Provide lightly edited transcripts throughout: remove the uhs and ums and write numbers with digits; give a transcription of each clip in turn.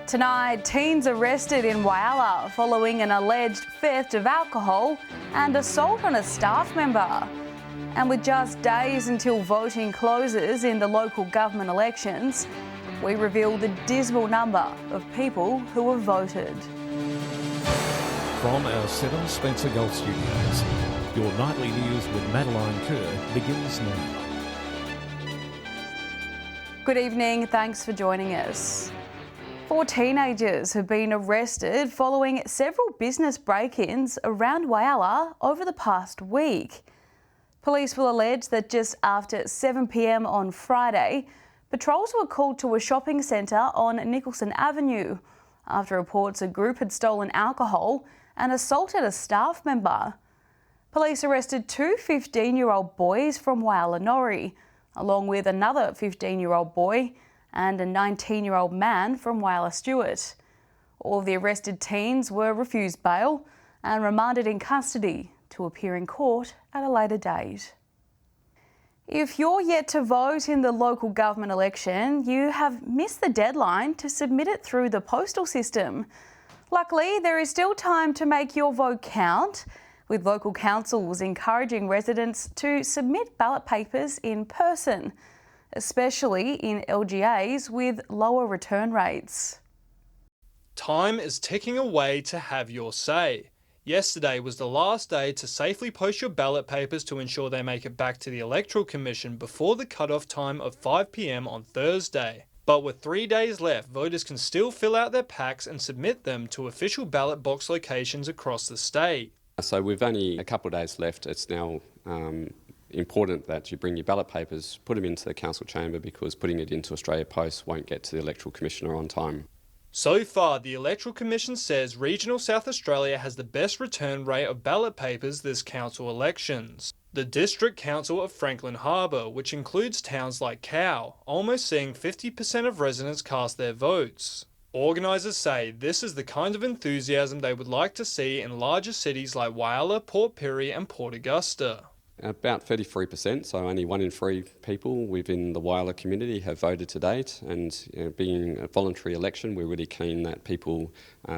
Tonight, teens arrested in Whyalla following an alleged theft of alcohol and assault on a staff member. And with just days until voting closes in the local government elections, we reveal the dismal number of people who have voted. From our 7 Spencer Golf Studios, your nightly news with Madeline Kerr begins now. Good evening, thanks for joining us. 4 teenagers have been arrested following several business break-ins around Whyalla over the past week. Police will allege that just after 7 p.m. on Friday, patrols were called to a shopping centre on Nicholson Avenue after reports a group had stolen alcohol and assaulted a staff member. Police arrested 2 15-year-old boys from Whyalla Norrie, along with another 15-year-old boy and a 19-year-old man from Whyalla Stewart. All of the arrested teens were refused bail and remanded in custody to appear in court at a later date. If you're yet to vote in the local government election, you have missed the deadline to submit it through the postal system. Luckily, there is still time to make your vote count, with local councils encouraging residents to submit ballot papers in person, especially in LGAs with lower return rates. Time is ticking away to have your say. Yesterday was the last day to safely post your ballot papers to ensure they make it back to the Electoral Commission before the cut-off time of 5 p.m. on Thursday. But with 3 days left, voters can still fill out their packs and submit them to official ballot box locations across the state. So we've only a couple of days left. It's now important that you bring your ballot papers, put them into the council chamber, because putting it into Australia Post won't get to the Electoral Commissioner on time. So far, the Electoral Commission says regional South Australia has the best return rate of ballot papers this council elections. The District Council of Franklin Harbour, which includes towns like Cow, almost seeing 50% of residents cast their votes. Organisers say this is the kind of enthusiasm they would like to see in larger cities like Whyalla, Port Pirie and Port Augusta. About 33%, so only 1 in 3 people within the Whyalla community have voted to date, and being a voluntary election, we're really keen that people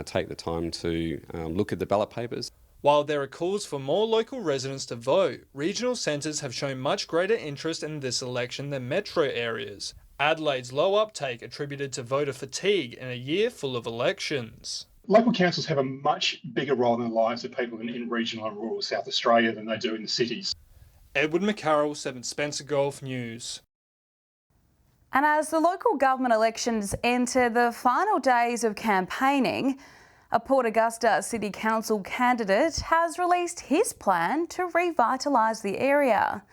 take the time to look at the ballot papers. While there are calls for more local residents to vote, regional centres have shown much greater interest in this election than metro areas. Adelaide's low uptake attributed to voter fatigue in a year full of elections. Local councils have a much bigger role in the lives of people in regional and rural South Australia than they do in the cities. Edward McCarroll, 7 Spencer Golf News. And as the local government elections enter the final days of campaigning, a Port Augusta City Council candidate has released his plan to revitalise the area.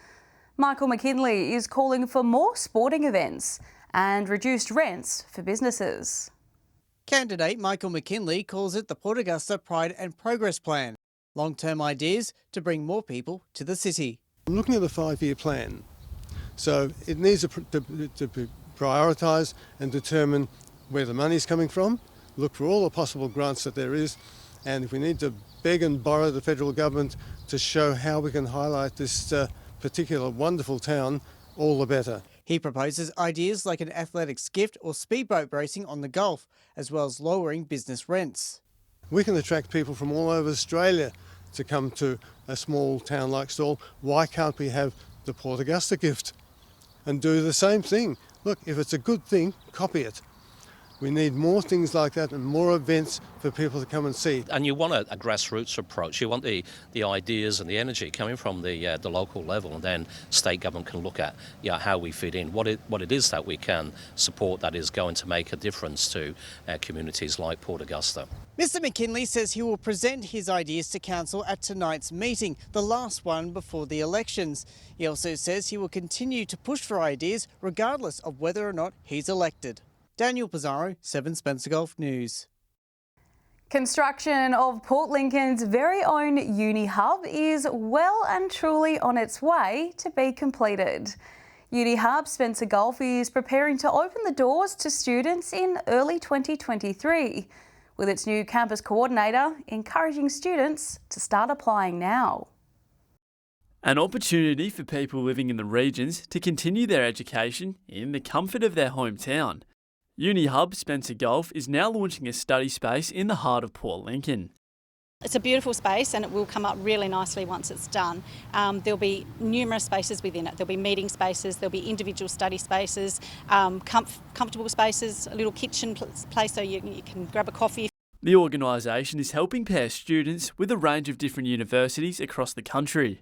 Michael McKinley is calling for more sporting events and reduced rents for businesses. Candidate Michael McKinley calls it the Port Augusta Pride and Progress Plan, long-term ideas to bring more people to the city. I'm looking at a 5-year plan, so it needs to be prioritised and determine where the money's coming from, look for all the possible grants that there is, and if we need to beg and borrow the federal government to show how we can highlight this particular wonderful town, all the better. He proposes ideas like an athletics gift or speedboat racing on the Gulf, as well as lowering business rents. We can attract people from all over Australia to come to a small town like Stawell. Why can't we have the Port Augusta gift and do the same thing? Look, if it's a good thing, copy it. We need more things like that and more events for people to come and see. And you want a grassroots approach. You want the ideas and the energy coming from the local level, and then state government can look at how we fit in, what it is that we can support that is going to make a difference to communities like Port Augusta. Mr McKinley says he will present his ideas to council at tonight's meeting, the last one before the elections. He also says he will continue to push for ideas regardless of whether or not he's elected. Daniel Pizarro, 7 Spencer Golf News. Construction of Port Lincoln's very own Uni Hub is well and truly on its way to be completed. Uni Hub Spencer Golf is preparing to open the doors to students in early 2023, with its new campus coordinator encouraging students to start applying now. An opportunity for people living in the regions to continue their education in the comfort of their hometown. Uni Hub Spencer Golf is now launching a study space in the heart of Port Lincoln. It's a beautiful space and it will come up really nicely once it's done. There'll be numerous spaces within it. There'll be meeting spaces, there'll be individual study spaces, comfortable spaces, a little kitchen place so you can grab a coffee. The organisation is helping pair students with a range of different universities across the country.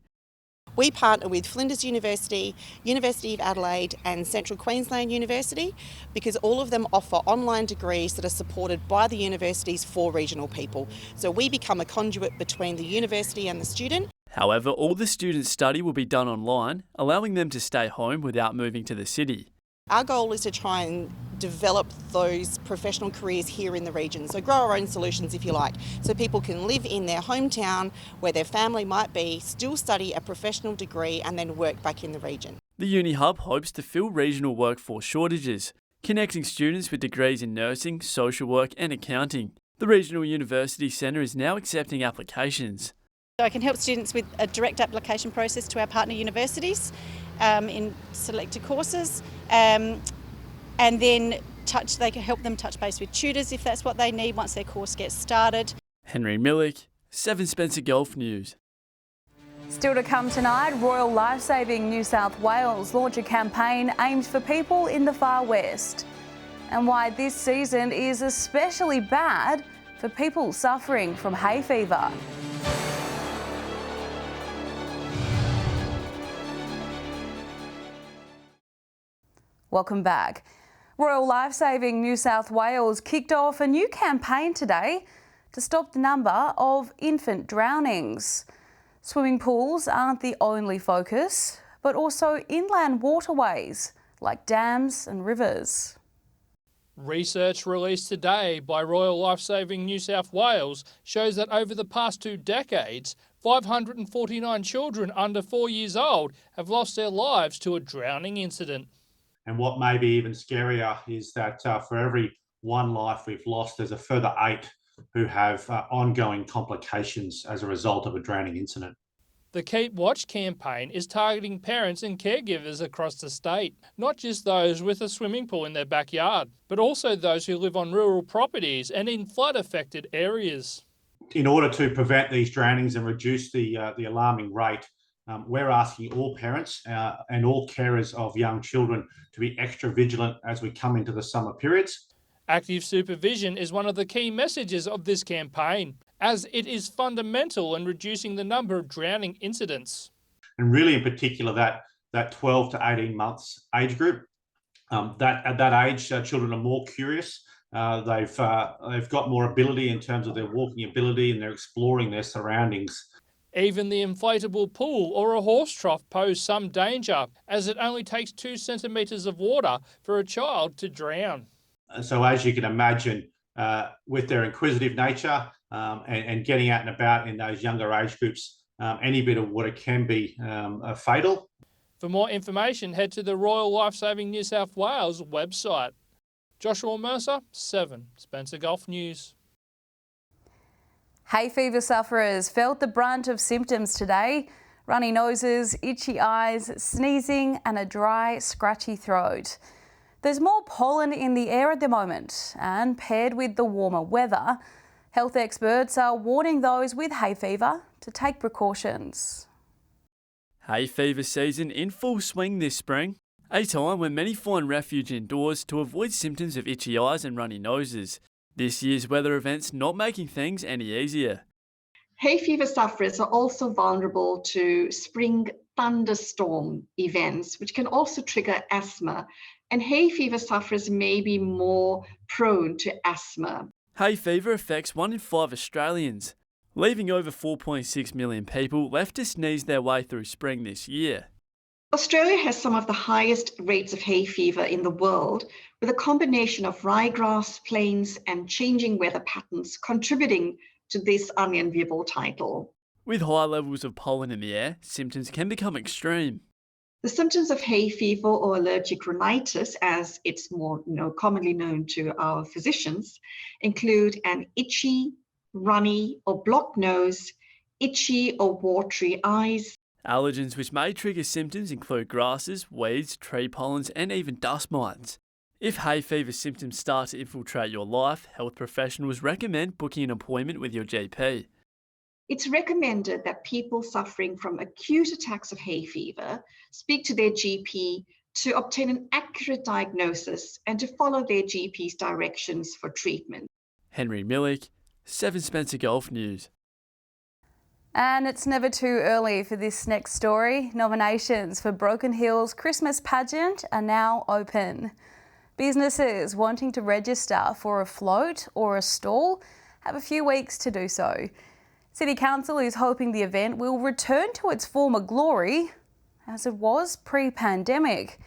We partner with Flinders University, University of Adelaide and Central Queensland University because all of them offer online degrees that are supported by the universities for regional people. So we become a conduit between the university and the student. However, all the students' study will be done online, allowing them to stay home without moving to the city. Our goal is to try and develop those professional careers here in the region, so grow our own solutions if you like, so people can live in their hometown where their family might be, still study a professional degree and then work back in the region. The Uni Hub hopes to fill regional workforce shortages, connecting students with degrees in nursing, social work and accounting. The Regional University Centre is now accepting applications. So I can help students with a direct application process to our partner universities in selected courses, and then they can help them touch base with tutors if that's what they need once their course gets started. Henry Millick, 7 Spencer Golf News. Still to come tonight, Royal Lifesaving New South Wales launch a campaign aimed for people in the far west, and why this season is especially bad for people suffering from hay fever. Welcome back. Royal Lifesaving New South Wales kicked off a new campaign today to stop the number of infant drownings. Swimming pools aren't the only focus, but also inland waterways like dams and rivers. Research released today by Royal Lifesaving New South Wales shows that over the past 2 decades, 549 children under 4 years old have lost their lives to a drowning incident. And what may be even scarier is that for every one life we've lost, there's a further 8 who have ongoing complications as a result of a drowning incident. The Keep Watch campaign is targeting parents and caregivers across the state, not just those with a swimming pool in their backyard, but also those who live on rural properties and in flood-affected areas. In order to prevent these drownings and reduce the alarming rate, we're asking all parents and all carers of young children to be extra vigilant as we come into the summer periods. Active supervision is one of the key messages of this campaign, as it is fundamental in reducing the number of drowning incidents. And really in particular that 12 to 18 months age group. At that age, children are more curious. They've got more ability in terms of their walking ability and they're exploring their surroundings. Even the inflatable pool or a horse trough pose some danger, as it only takes 2 centimetres of water for a child to drown. So as you can imagine, with their inquisitive nature and getting out and about in those younger age groups, any bit of water can be fatal. For more information, head to the Royal Lifesaving New South Wales website. Joshua Mercer, 7 Spencer Golf News. Hay fever sufferers felt the brunt of symptoms today. Runny noses, itchy eyes, sneezing and a dry, scratchy throat. There's more pollen in the air at the moment, and paired with the warmer weather, health experts are warning those with hay fever to take precautions. Hay fever season in full swing this spring, a time when many find refuge indoors to avoid symptoms of itchy eyes and runny noses. This year's weather events not making things any easier. Hay fever sufferers are also vulnerable to spring thunderstorm events, which can also trigger asthma. And hay fever sufferers may be more prone to asthma. Hay fever affects 1 in 5 Australians, leaving over 4.6 million people left to sneeze their way through spring this year. Australia has some of the highest rates of hay fever in the world, with a combination of ryegrass, plains and changing weather patterns contributing to this unenviable title. With high levels of pollen in the air, symptoms can become extreme. The symptoms of hay fever or allergic rhinitis, as it's more commonly known to our physicians, include an itchy, runny or blocked nose, itchy or watery eyes. Allergens which may trigger symptoms include grasses, weeds, tree pollens and even dust mites. If hay fever symptoms start to infiltrate your life, health professionals recommend booking an appointment with your GP. It's recommended that people suffering from acute attacks of hay fever speak to their GP to obtain an accurate diagnosis and to follow their GP's directions for treatment. Henry Millick, 7 Spencer Golf News. And it's never too early for this next story. Nominations for Broken Hill's Christmas pageant are now open. Businesses wanting to register for a float or a stall have a few weeks to do so. City Council is hoping the event will return to its former glory as it was pre-pandemic.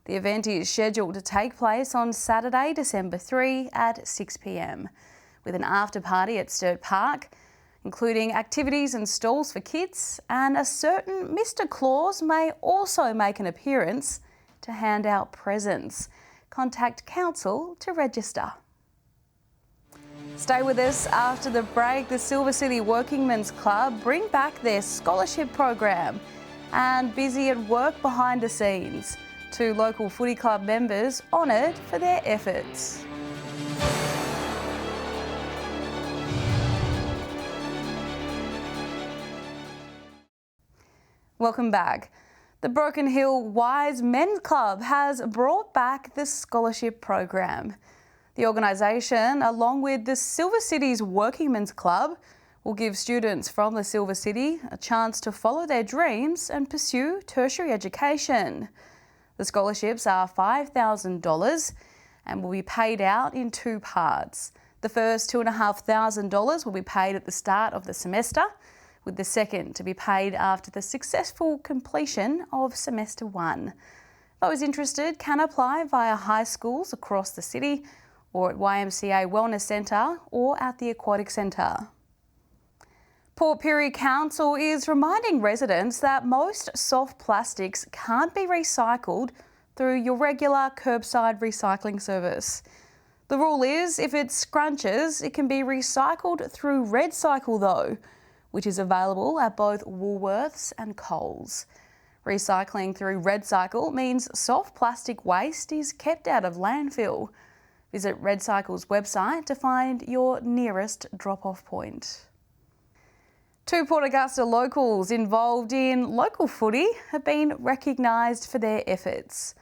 The event is scheduled to take place on Saturday, December 3 at 6 p.m, with an after party at Sturt Park, including activities and stalls for kids, and a certain Mr. Claus may also make an appearance to hand out presents. Contact Council to register. Stay with us after the break. The Silver City Workingmen's Club bring back their scholarship program and busy at work behind the scenes. 2 local footy club members honoured for their efforts. Welcome back. The Broken Hill Wise Men's Club has brought back the scholarship program. The organisation, along with the Silver City's Workingmen's Club, will give students from the Silver City a chance to follow their dreams and pursue tertiary education. The scholarships are $5,000 and will be paid out in 2 parts. The first $2,500 will be paid at the start of the semester, with the second to be paid after the successful completion of semester 1. Those interested can apply via high schools across the city or at YMCA Wellness Centre or at the Aquatic Centre. Port Pirie Council is reminding residents that most soft plastics can't be recycled through your regular curbside recycling service. The rule is if it scrunches, it can be recycled through RedCycle though, which is available at both Woolworths and Coles. Recycling through RedCycle means soft plastic waste is kept out of landfill. Visit RedCycle's website to find your nearest drop-off point. 2 Port Augusta locals involved in local footy have been recognised for their efforts.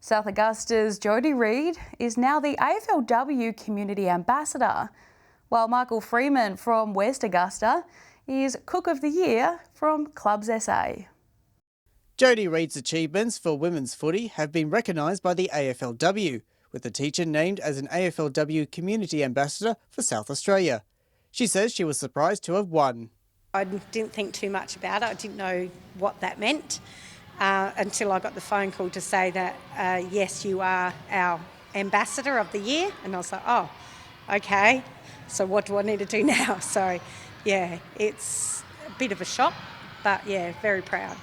South Augusta's Jodie Reid is now the AFLW Community Ambassador, while Michael Freeman from West Augusta is Cook of the Year from Clubs SA. Jodie Reid's achievements for women's footy have been recognised by the AFLW, with the teacher named as an AFLW Community Ambassador for South Australia. She says she was surprised to have won. I didn't think too much about it. I didn't know what that meant until I got the phone call to say that, yes, you are our Ambassador of the Year. And I was like, oh, okay, so what do I need to do now? So, yeah, it's a bit of a shock, but, yeah, very proud.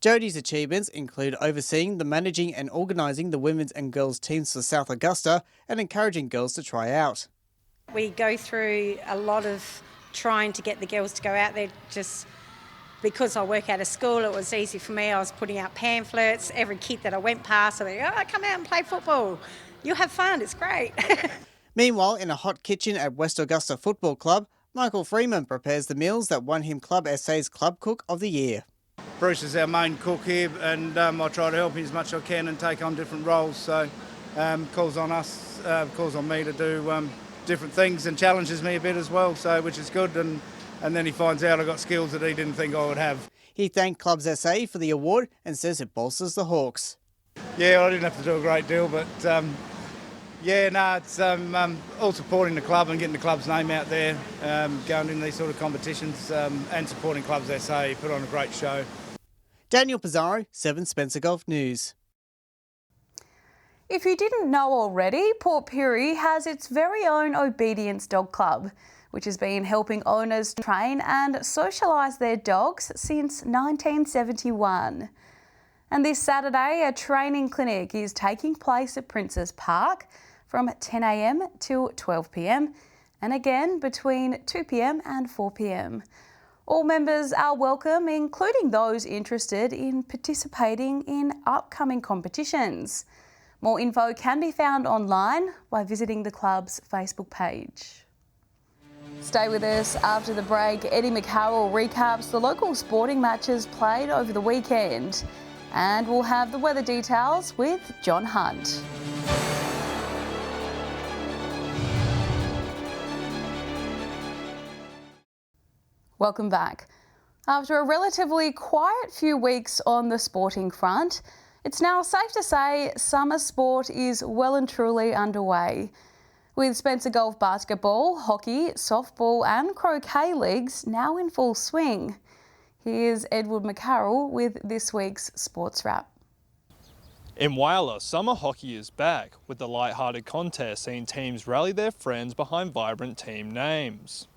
Jodie's achievements include overseeing the managing and organising the women's and girls' teams for South Augusta and encouraging girls to try out. We go through a lot of trying to get the girls to go out there. Just because I work out of school, it was easy for me. I was putting out pamphlets. Every kid that I went past, I went, oh, come out and play football. You'll have fun, it's great. Meanwhile, in a hot kitchen at West Augusta Football Club, Michael Freeman prepares the meals that won him Club SA's Club Cook of the Year. Bruce is our main cook here, and I try to help him as much as I can and take on different roles. So calls on us, calls on me to do different things and challenges me a bit as well, so which is good. And then he finds out I've got skills that he didn't think I would have. He thanked Clubs SA for the award and says it bolsters the Hawks. Yeah, I didn't have to do a great deal, but it's all supporting the club and getting the club's name out there, going in these sort of competitions and supporting Clubs SA. Put on a great show. Daniel Pizarro, 7 Spencer Golf News. If you didn't know already, Port Pirie has its very own Obedience Dog Club, which has been helping owners train and socialise their dogs since 1971. And this Saturday, a training clinic is taking place at Princes Park from 10 a.m. till 12 p.m, and again between 2 p.m. and 4 p.m. All members are welcome, including those interested in participating in upcoming competitions. More info can be found online by visiting the club's Facebook page. Stay with us after the break. Eddie McCarroll recaps the local sporting matches played over the weekend. And we'll have the weather details with John Hunt. Welcome back. After a relatively quiet few weeks on the sporting front, it's now safe to say summer sport is well and truly underway. With Spencer Golf basketball, hockey, softball and croquet leagues now in full swing. Here's Edward McCarroll with this week's Sports Wrap. In Whyalla, summer hockey is back, with the light-hearted contest seeing teams rally their friends behind vibrant team names.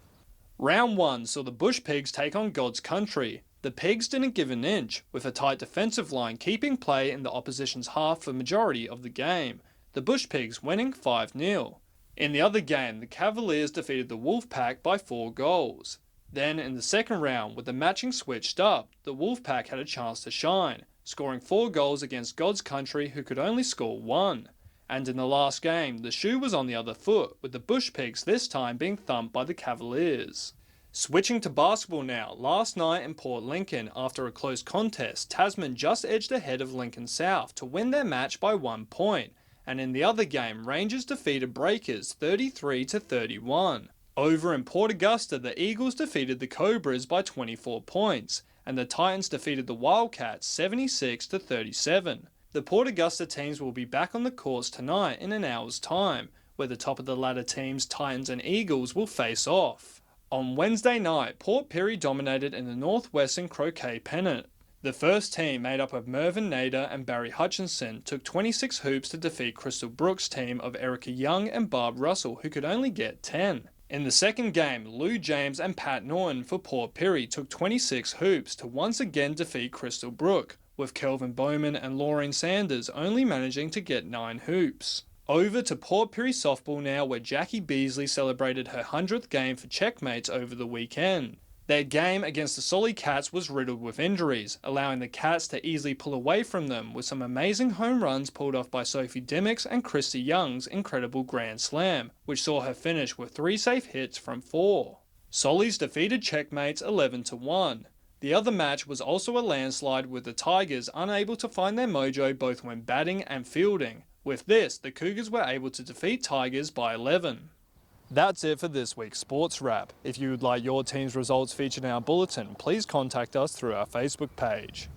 Round 1 saw the Bush Pigs take on God's Country. The Pigs didn't give an inch, with a tight defensive line keeping play in the opposition's half for the majority of the game, the Bush Pigs winning 5-0. In the other game, the Cavaliers defeated the Wolfpack by 4 goals. Then in the second round, with the matching switched up, the Wolfpack had a chance to shine, scoring 4 goals against God's Country, who could only score 1. And in the last game, the shoe was on the other foot, with the Bush Pigs this time being thumped by the Cavaliers. Switching to basketball now, last night in Port Lincoln, after a close contest, Tasman just edged ahead of Lincoln South to win their match by 1 point. And in the other game, Rangers defeated Breakers 33-31. Over in Port Augusta, the Eagles defeated the Cobras by 24 points, and the Titans defeated the Wildcats 76-37. The Port Augusta teams will be back on the courts tonight in an hour's time, where the top of the ladder teams, Titans and Eagles, will face off. On Wednesday night, Port Pirie dominated in the Northwestern Croquet Pennant. The first team, made up of Mervyn Nader and Barry Hutchinson, took 26 hoops to defeat Crystal Brooks' team of Erica Young and Barb Russell, who could only get 10. In the second game, Lou James and Pat Norton for Port Pirie took 26 hoops to once again defeat Crystal Brook, with Kelvin Bowman and Laureen Sanders only managing to get 9 hoops. Over to Port Pirie softball now, where Jackie Beasley celebrated her 100th game for Checkmates over the weekend. Their game against the Solly Cats was riddled with injuries, allowing the Cats to easily pull away from them, with some amazing home runs pulled off by Sophie Dimmock's and Christy Young's incredible Grand Slam, which saw her finish with 3 safe hits from 4. Solly's defeated Checkmates 11-1. The other match was also a landslide, with the Tigers unable to find their mojo both when batting and fielding. With this, the Cougars were able to defeat Tigers by 11. That's it for this week's Sports Wrap. If you would like your team's results featured in our bulletin, please contact us through our Facebook page.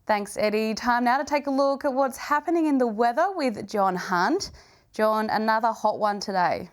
Thanks, Eddie. Time now to take a look at what's happening in the weather with John Hunt. John, another hot one today.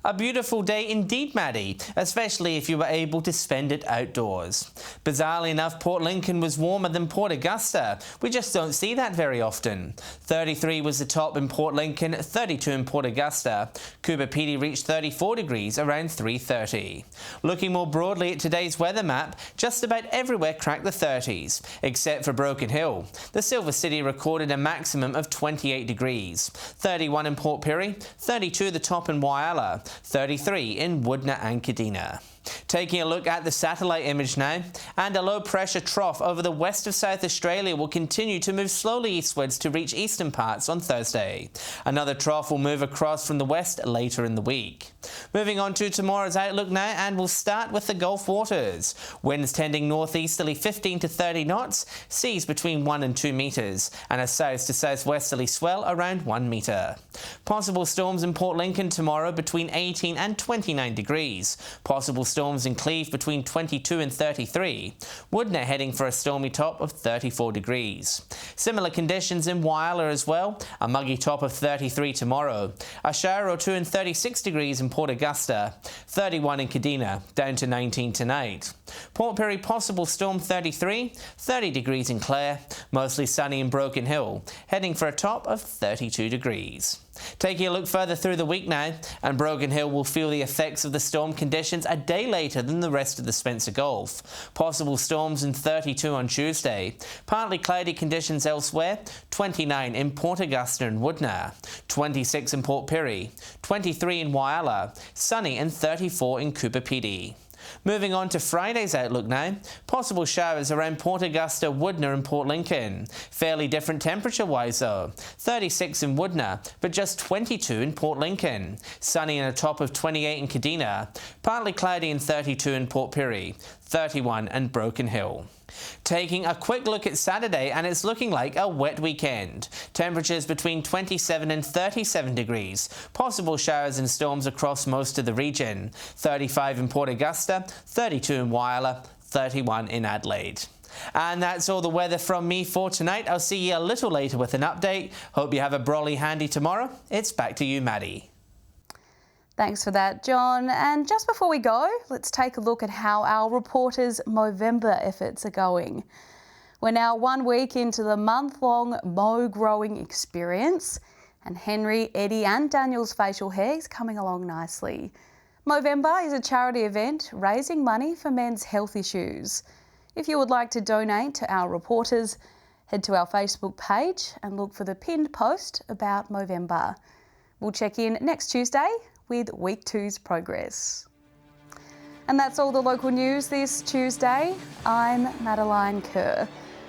A beautiful day indeed, Maddie, especially if you were able to spend it outdoors. Bizarrely enough, Port Lincoln was warmer than Port Augusta. We just don't see that very often. 33 was the top in Port Lincoln, 32 in Port Augusta. Coober Pedy reached 34 degrees around 3:30. Looking more broadly at today's weather map, just about everywhere cracked the 30s, except for Broken Hill. The Silver City recorded a maximum of 28 degrees. 31 in Port Pirie, 32 the top in Whyalla, 33 in Woodna and Kadina. Taking a look at the satellite image now, and a low pressure trough over the west of South Australia will continue to move slowly eastwards to reach eastern parts on Thursday. Another trough will move across from the west later in the week. Moving on to tomorrow's outlook now, and we'll start with the Gulf waters. Winds tending northeasterly 15 to 30 knots, seas between 1 and 2 metres, and a south to southwesterly swell around 1 metre. Possible storms in Port Lincoln tomorrow between 18 and 29 degrees. Possible storms in Cleve between 22 and 33. Woodna heading for a stormy top of 34 degrees. Similar conditions in Whyalla as well, a muggy top of 33 tomorrow. A shower or two in 36 degrees in Port Augusta. 31 in Kadina, down to 19 tonight. Port Pirie possible storm 33, 30 degrees in Clare, mostly sunny in Broken Hill, heading for a top of 32 degrees. Taking a look further through the week now, and Broken Hill will feel the effects of the storm conditions a day later than the rest of the Spencer Gulf. Possible storms in 32 on Tuesday. Partly cloudy conditions elsewhere, 29 in Port Augusta and Woodna, 26 in Port Pirie, 23 in Whyalla, sunny and 34 in Coober Pedy. Moving on to Friday's outlook now. Possible showers around Port Augusta, Woodner and Port Lincoln. Fairly different temperature-wise though. 36 in Woodner, but just 22 in Port Lincoln. Sunny and a top of 28 in Kadina. Partly cloudy and 32 in Port Pirie. 31 in Broken Hill. Taking a quick look at Saturday, and it's looking like a wet weekend. Temperatures between 27 and 37 degrees. Possible showers and storms across most of the region. 35 in Port Augusta, 32 in Whyalla, 31 in Adelaide. And that's all the weather from me for tonight. I'll see you a little later with an update. Hope you have a brolly handy tomorrow. It's back to you, Maddie. Thanks for that, John. And just before we go, let's take a look at how our reporters' Movember efforts are going. We're now 1 week into the month-long mow growing experience, and Henry, Eddie and Daniel's facial hair is coming along nicely. Movember is a charity event raising money for men's health issues. If you would like to donate to our reporters, head to our Facebook page and look for the pinned post about Movember. We'll check in next Tuesday with Week 2's progress. And that's all the local news this Tuesday. I'm Madeline Kerr.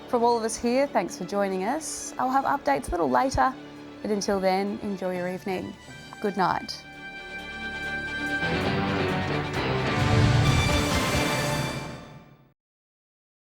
From all of us here, thanks for joining us. I'll have updates a little later, but until then, enjoy your evening. Good night.